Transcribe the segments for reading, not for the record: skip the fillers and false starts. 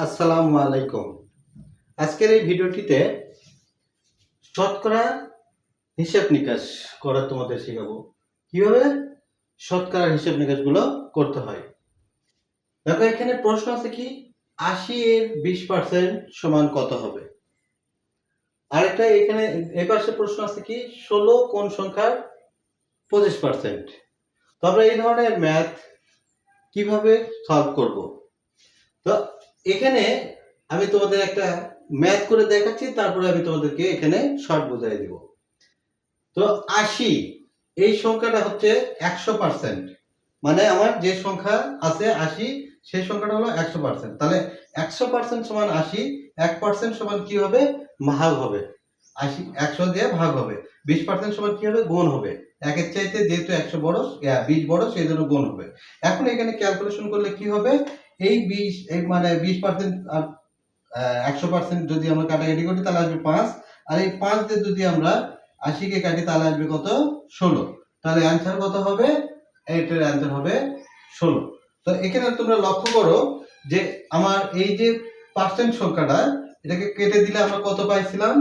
আসসালামু আলাইকুম। আজকের এই ভিডিওটিতে শতকরা হিসাব নিকাশ করা তোমাদের শেখাবো। কিভাবে শতকরা হিসাব নিকাশগুলো করতে হয়। দেখো এখানে প্রশ্ন আছে কি ৮০ এর ২০% সমান কত হবে? আরেকটা এখানে এই পাশে প্রশ্ন আছে কি ১৬ কোন সংখ্যার ২৫%। তো আমরা এই ধরনের ম্যাথ কিভাবে সলভ করব? তো এখানে আমি তোমাদের একটা ম্যাথ করে দেখাচ্ছি, তারপরে আমি তোমাদেরকে এখানে শর্ট বুঝাই দিব। তো ৮০ এই সংখ্যাটা হচ্ছে ১০০%, মানে আমার যে সংখ্যা আছে ৮০ সেই সংখ্যাটা হলো ১০০%। তাহলে ১০০% সমান ৮০, ১% সমান কি হবে? ভাগ হবে। ৮০ ১০০ দিয়ে ভাগ হবে। ২০% সমান কি হবে? গুণ হবে। একের চাইতে যেহেতু ১০০ বড় ২০ বড় সেই জন্য গুণ হবে। এখন এখানে ক্যালকুলেশন করলে কি হবে? এই ২০ এই মানে ২০% আর ১০০% যদি আমরা কাটাকাটি করি তাহলে আসবে ৫, আর এই ৫ দিয়ে যদি আমরা ৮০ কে কাটি তাহলে আসবে কত? ১৬। তাহলে অ্যানসার কত হবে? এটার অ্যানসার হবে ১৬। তো এখানে তোমরা লক্ষ্য করো যে আমার এই যে পার্সেন্ট সংখ্যাটা এটাকে কেটে দিলে আমরা কত পাইছিলাম?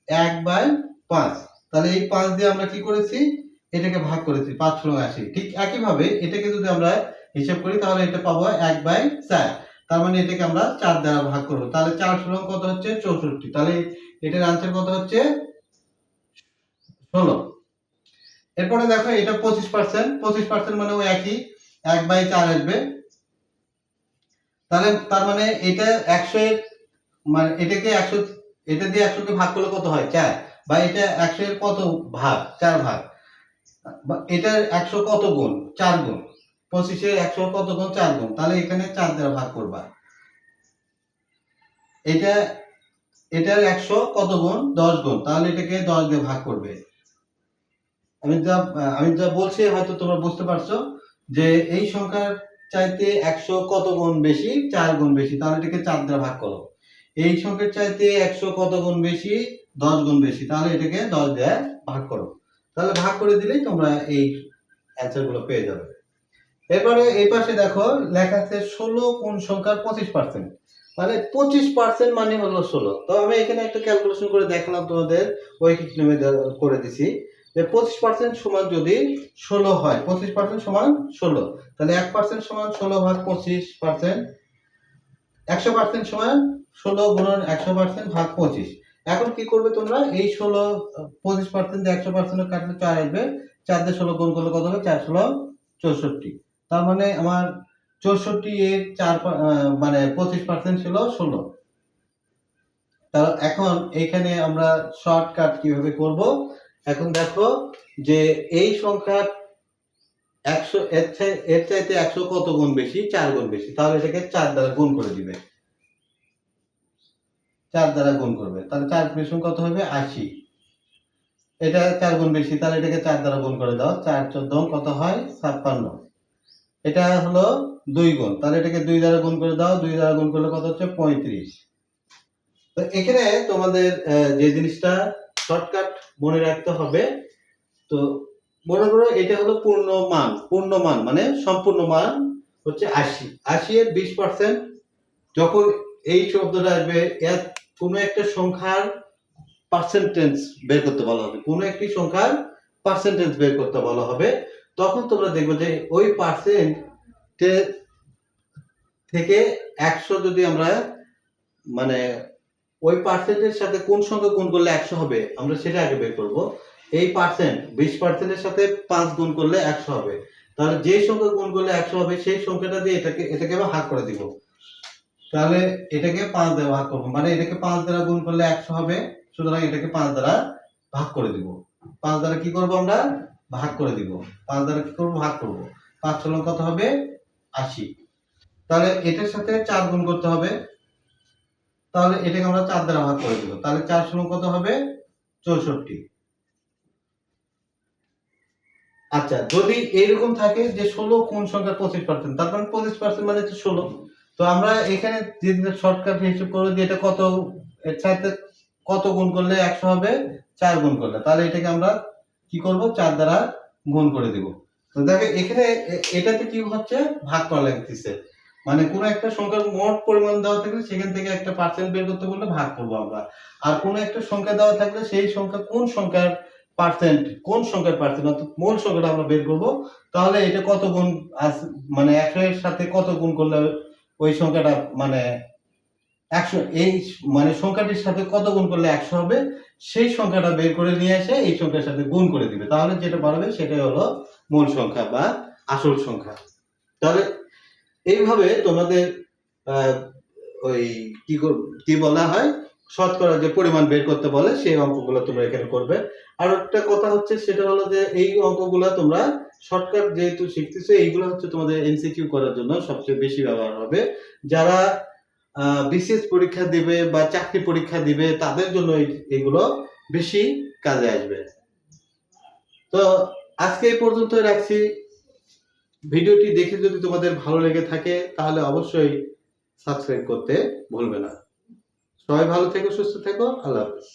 ১/৫। তাহলে এই ৫ দিয়ে আমরা কি করেছি? এটাকে ভাগ করেছি ৫×৮০। ঠিক একইভাবে এটাকে যদি আমরা হিসাব করি তাহলে এটা পাবো ১/৪। তার মানে এটাকে আমরা ৪ দ্বারা ভাগ করব। তাহলে ৪ কত হচ্ছে? ৬৪। তাহলে এটার আনসার কত হচ্ছে? ১৬। এরপরে দেখো এটা ২৫%, ২৫% মানে ওই একই ১/৪ আসবে। তাহলে তার মানে এটা ১০০ এর মানে এটাকে ১০০ এটা দিয়ে ১০০ কে ভাগ করলে কত হয়? ৪। বা এটা ১০০ এর কত ভাগ? ৪ ভাগ। বা এটার ১০০ কত গুণ? ৪ গুণ। ২৫ এর ১০০ কত গুণ? ৪ গুণ। তাহলে এখানে ৪ দ্বারা ভাগ করবা। এটা এটার ১০০ কত গুণ? ১০ গুণ। তাহলে এটাকে ১০ দিয়ে ভাগ করবে। আমি যা বলছি হয়তো তোমরা বুঝতে পারছো যে এই সংখ্যার চাইতে ১০০ কত গুণ বেশি? ৪ গুণ বেশি। তাহলে এটাকে ৪ দ্বারা ভাগ করো। এই সংখ্যার চাইতে ১০০ কত গুণ বেশি? ১০ গুণ বেশি। তাহলে এটাকে ১০ দিয়ে ভাগ করো। তাহলে ভাগ করে দিলেই তোমরা এই অ্যানসার গুলো পেয়ে যাবে। এরপরে এই পাশে দেখো লেখা আছে ১৬ কোন সংখ্যার ২৫%। মানে ২৫% মানে হলো ১৬। তো আমি এখানে একটা ক্যালকুলেশন করে দেখালাম তোমাদের, ঐকিক নিয়মে করে দিছি যে ২৫% সমান যদি ১৬ হয়, ২৫% সমান ১৬, তাহলে ১% সমান ১৬ ভাগ ২৫%, ১০০% সমান ১৬ গুণন ১০০% ভাগ ২৫। এখন কি করবে তোমরা? এই ১৬ ২৫% দিয়ে ১০০% কাটলে ৪ আসবে। ৪ দিয়ে ১৬ গুণ করলে কত হবে? ৪ × ১৬ = ৬৪। তার মানে আমার ৬৪ এর ৪ মানে ২৫% ছিল ১৬। তা এখন এইখানে আমরা শর্টকাট কিভাবে করব? এখন দেখো যে এই সংখ্যা ১০০ এর চাইতে ১০০ কত গুণ বেশি? ৪ গুণ বেশি। তাহলে এটাকে ৪ দ্বারা গুণ করে দিবে। ৪ দ্বারা গুণ করবে। তাহলে ৪ × কত হবে? ৮০। এটা ৪ গুণ বেশি, তাহলে এটাকে ৪ দ্বারা গুণ করে দাও। ৪ × ১৪ কত হয়? ৫৬। এটা হলো ২ গুণ। তাহলে এটাকে ২ দ্বারা গুণ করে দাও। ২ দ্বারা গুণ করলে কত হচ্ছে? ৩৫। তো এখানে তোমাদের যে জিনিসটা শর্টকাট মনে রাখতে হবে, তো মনে করো এটা হলো পূর্ণ মান। পূর্ণ মান মানে সম্পূর্ণ মান হচ্ছে ৮০। ৮০ এর ২০% যখন এই শব্দটা আসবে, এর কোনো একটা সংখ্যার পার্সেন্টেজ বের করতে বলা হবে, কোনো একটি সংখ্যার পার্সেন্টেজ বের করতে বলা হবে, তখন তোমরা দেখবে যে ওই পার্সেন্টের থেকে ১০০ যদি আমরা মানে ওই পার্সেন্টের সাথে কোন সংখ্যা গুণ করলে ১০০ হবে আমরা সেটা আগে বের করব। এই পার্সেন্ট ২০% এর সাথে ৫ গুণ করলে ১০০ হবে। তাহলে যে সংখ্যা গুণ করলে ১০০ হবে সেই সংখ্যাটা দিয়ে এটাকে ভাগ করে দিব। তাহলে এটাকে ৫ দ্বারা ভাগ করব, মানে এটাকে ৫ দ্বারা গুণ করলে ১০০ হবে, সুতরাং এটাকে ৫ দ্বারা ভাগ করে দিব। ৫ দ্বারা কি করব? আমরা ভাগ করে দিব। ৫ দ্বারা কি করব? ভাগ করব। ৫ কত হবে? ৮০। তাহলে এটার সাথে ৪ গুণ করতে হবে, তাহলে এটাকে আমরা ৪ দ্বারা ভাগ করে দিব। তাহলে ৪ কত হবে? ৬৪। আচ্ছা, যদি এরকম থাকে যে ১৬ কোন সংখ্যার ২৫%, তার মানে ২৫% মানে হচ্ছে ১৬। তো আমরা এখানে যে শর্টকাট হিসাব করব যে এটা কত, এর সাথে কত গুণ করলে ১০০ হবে? ৪ গুণ করলে। তাহলে এটাকে আমরা কি করব? ৪ দ্বারা গুণ করে দিব। তো দেখো এখানে এটাতে কি হচ্ছে? ভাগ করা লাগতেছে। মানে কোনো একটা সংখ্যার মোট পরিমাণ দেওয়া থাকলে সেখান থেকে একটা পার্সেন্ট বের করতে বললে ভাগ করবো আমরা। আর কোনো একটা সংখ্যা দেওয়া থাকলে সেই সংখ্যা কোন সংখ্যার পার্সেন্ট অর্থাৎ মূল সংখ্যাটা আমরা বের করব। তাহলে এটা কত গুণ মানে 100 এর সাথে কত গুণ করলে ওই সংখ্যাটা মানে 100 এই মানে সংখ্যাটির সাথে কত গুণ করলে 100 হবে, সেই সংখ্যাটা বের করে নিয়ে এসে এই সংখ্যার সাথে গুণ করে দিবে। তাহলে যেটা পারবে সেটাই হলো মূল সংখ্যা বা আসল সংখ্যা। তাহলে এইভাবে তোমাদের ওই কি বলা হয়, শতকরা যে পরিমাণ বের করতে বলে সেই অঙ্কগুলো তোমরা এখানে করবে। আর একটা কথা হচ্ছে সেটা হলো যে এই অঙ্কগুলো তোমরা শর্টকাট যেহেতু শিখতেছো, এইগুলো হচ্ছে তোমাদের এমসিকিউ করার জন্য সবচেয়ে বেশি ব্যবহার হবে। যারা বিসিএস পরীক্ষা দিবে বা চাকরি পরীক্ষা দিবে তাদের জন্য এইগুলো বেশি কাজে আসবে। তো আজকে এই পর্যন্ত রাখছি। ভিডিওটি দেখে যদি তোমাদের ভালো লেগে থাকে তাহলে অবশ্যই সাবস্ক্রাইব করতে ভুলবে না। সবাই ভালো থেকো, সুস্থ থেকো, আল্লাহ হাফেজ।